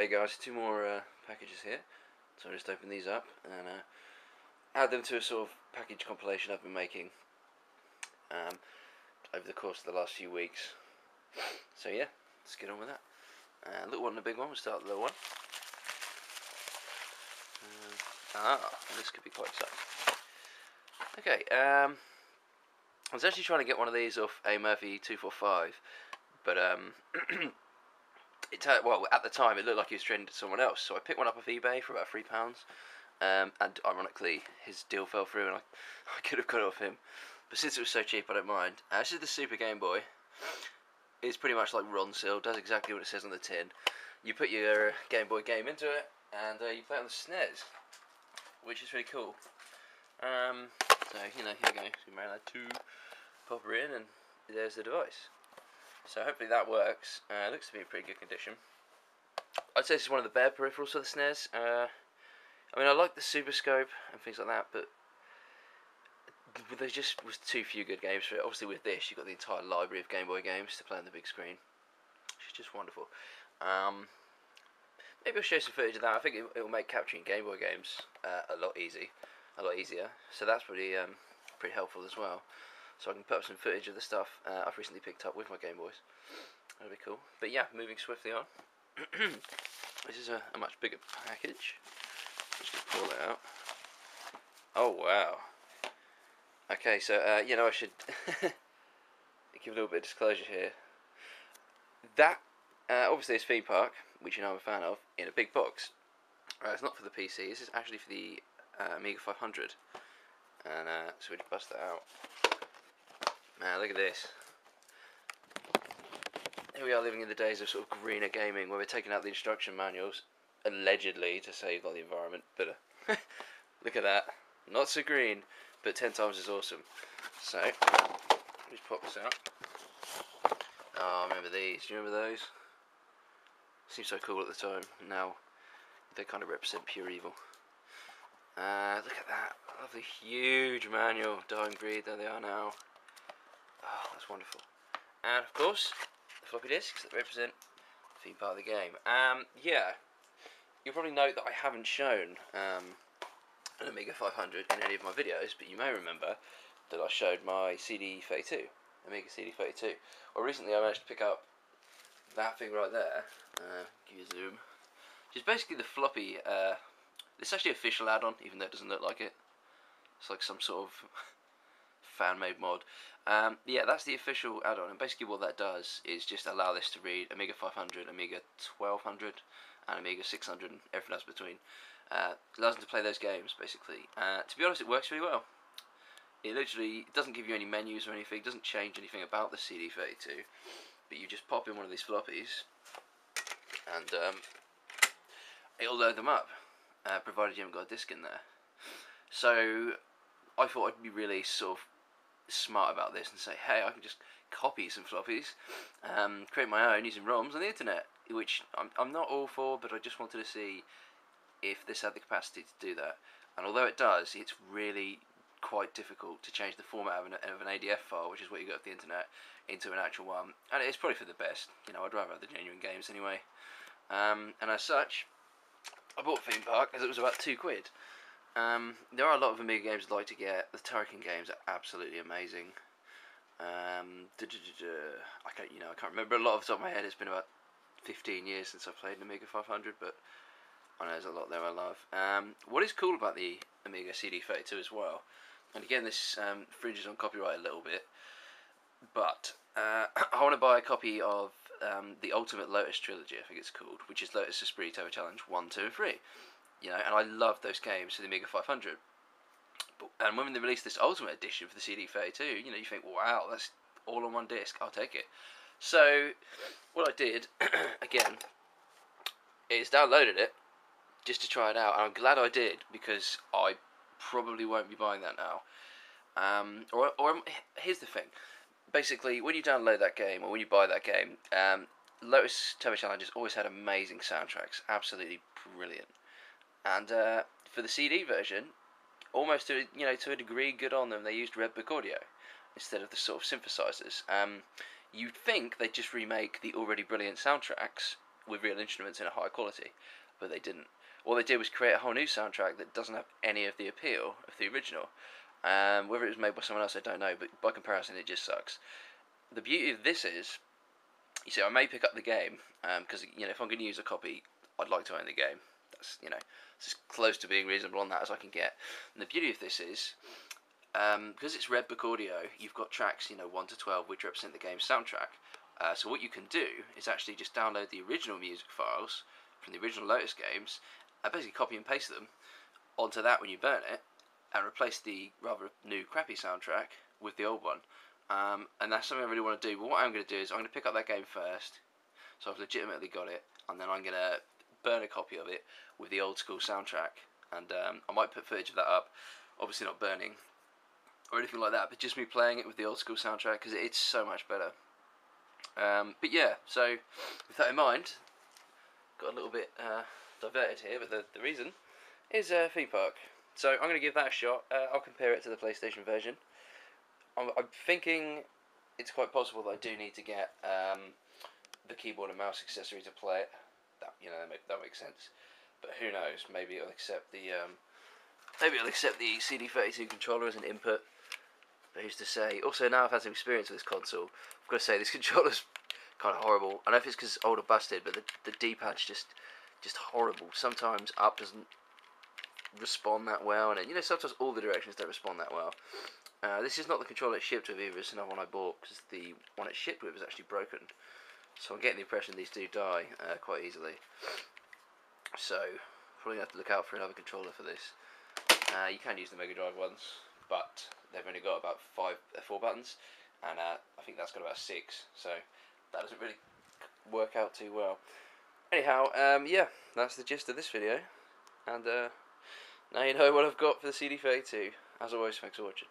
Hey guys, two more packages here. So I'll just open these up and add them to a sort of package compilation I've been making over the course of the last few weeks. So yeah, let's get on with that. Little one and a big one. We'll start with the little one. This could be quite exciting. Okay, I was actually trying to get one of these off a Murphy 245, but well, at the time it looked like he was trading to someone else, so I picked one up off eBay for about £3, and ironically his deal fell through and I could have got it off him, but since it was so cheap I don't mind. This is the Super Game Boy. It's pretty much like Ron Seal, does exactly what it says on the tin. You put your Game Boy game into it and you play it on the SNES, which is really cool. So, here we go, Super Mario Land 2, pop her in and there's the device. So hopefully that works. It looks to be in pretty good condition. I'd say this is one of the better peripherals for the SNES. I mean, I like the Super Scope and things like that, but there just was too few good games for it. Obviously with this, you've got the entire library of Game Boy games to play on the big screen, which is just wonderful. Maybe I'll show some footage of that. I think it will make capturing Game Boy games a lot easier. So that's pretty helpful as well. So I can put up some footage of the stuff I've recently picked up with my Game Boys. That'll be cool. But yeah, moving swiftly on. This is a much bigger package. Just to pull it out. Oh wow. Okay, so I should give a little bit of disclosure here. That obviously is Theme Park, which I'm a fan of, in a big box. It's not for the PC. This is actually for the Amiga 500. And so we just bust that out. Man, look at this. Here we are living in the days of sort of greener gaming, where we're taking out the instruction manuals, allegedly, to save on the environment, but look at that. Not so green, but 10 times as awesome. So, just pop this out. Oh, I remember these. Do you remember those? Seemed so cool at the time. Now, they kind of represent pure evil. Look at that. Lovely, huge manual. Dying breed, there they are now. Oh, that's wonderful. And of course, the floppy disks that represent the theme part of the game. Yeah, you'll probably note that I haven't shown an Amiga 500 in any of my videos, but you may remember that I showed my CD32, Amiga CD32. Well, recently I managed to pick up that thing right there. Give you a zoom. Which is basically the floppy. It's actually an official add-on, even though it doesn't look like it. It's like some sort of fan-made mod. Yeah, that's the official add-on, and basically what that does is just allow this to read Amiga 500, Amiga 1200, and Amiga 600, and everything else between. It allows them to play those games, basically. To be honest, it works really well. It literally doesn't give you any menus or anything, it doesn't change anything about the CD32, but you just pop in one of these floppies, and it'll load them up, provided you haven't got a disc in there. So I thought I'd be really sort of smart about this and say, hey, I can just copy some floppies, create my own using ROMs on the internet, which I'm not all for, but I just wanted to see if this had the capacity to do that. And although it does, it's really quite difficult to change the format of an ADF file, which is what you got off the internet, into an actual one. And it's probably for the best. I'd rather have the genuine games anyway. And as such, I bought Theme Park as it was about £2. There are a lot of Amiga games I'd like to get. The Turrican games are absolutely amazing. I can't remember a lot off the top of my head. It's been about 15 years since I played an Amiga 500, but I know there's a lot there I love. What is cool about the Amiga CD32 as well, and again this fringes on copyright a little bit, but I want to buy a copy of the Ultimate Lotus Trilogy, I think it's called, which is Lotus Esprit Tower Challenge 1, 2 and 3. And I love those games for the Amiga 500. And when they released this Ultimate Edition for the CD32, you think, wow, that's all on one disc, I'll take it. So, what I did, again, is downloaded it, just to try it out, and I'm glad I did, because I probably won't be buying that now. Here's the thing. Basically, when you download that game, or when you buy that game, Lotus Tower Challenge has always had amazing soundtracks, absolutely brilliant. And for the CD version, almost to a degree, good on them. They used Red Book audio instead of the sort of synthesizers. You'd think they'd just remake the already brilliant soundtracks with real instruments in a high quality, but they didn't. What they did was create a whole new soundtrack that doesn't have any of the appeal of the original. Whether it was made by someone else, I don't know, but by comparison, it just sucks. The beauty of this is, you see, I may pick up the game, because, if I'm going to use a copy, I'd like to own the game. That's, it's as close to being reasonable on that as I can get. And the beauty of this is, because it's Redbook audio, you've got tracks, 1 to 12, which represent the game's soundtrack. So what you can do is actually just download the original music files from the original Lotus games, and basically copy and paste them onto that when you burn it, and replace the rather new crappy soundtrack with the old one. And that's something I really want to do. But what I'm going to do is I'm going to pick up that game first, so I've legitimately got it, and then I'm going to burn a copy of it with the old school soundtrack. And I might put footage of that up, obviously not burning or anything like that, but just me playing it with the old school soundtrack, because it's so much better. But yeah, so with that in mind, got a little bit diverted here, but the reason is Theme Park. So I'm going to give that a shot. I'll compare it to the PlayStation version. I'm thinking it's quite possible that I do need to get the keyboard and mouse accessory to play it. That makes sense. But who knows? Maybe it'll accept the CD32 controller as an input. But who's to say? Also, now I've had some experience with this console, I've got to say this controller's kind of horrible. I don't know if it's because it's old or busted, but the D-pad's just horrible. Sometimes up doesn't respond that well, and sometimes all the directions don't respond that well. This is not the controller it shipped with either. It's another one I bought, because the one it shipped with is actually broken. So I'm getting the impression these do die quite easily. So probably have to look out for another controller for this. You can use the Mega Drive ones, but they've only got about 4 buttons, and I think that's got about 6. So that doesn't really work out too well. Anyhow, yeah, that's the gist of this video, and now you know what I've got for the CD32. As always, thanks for watching.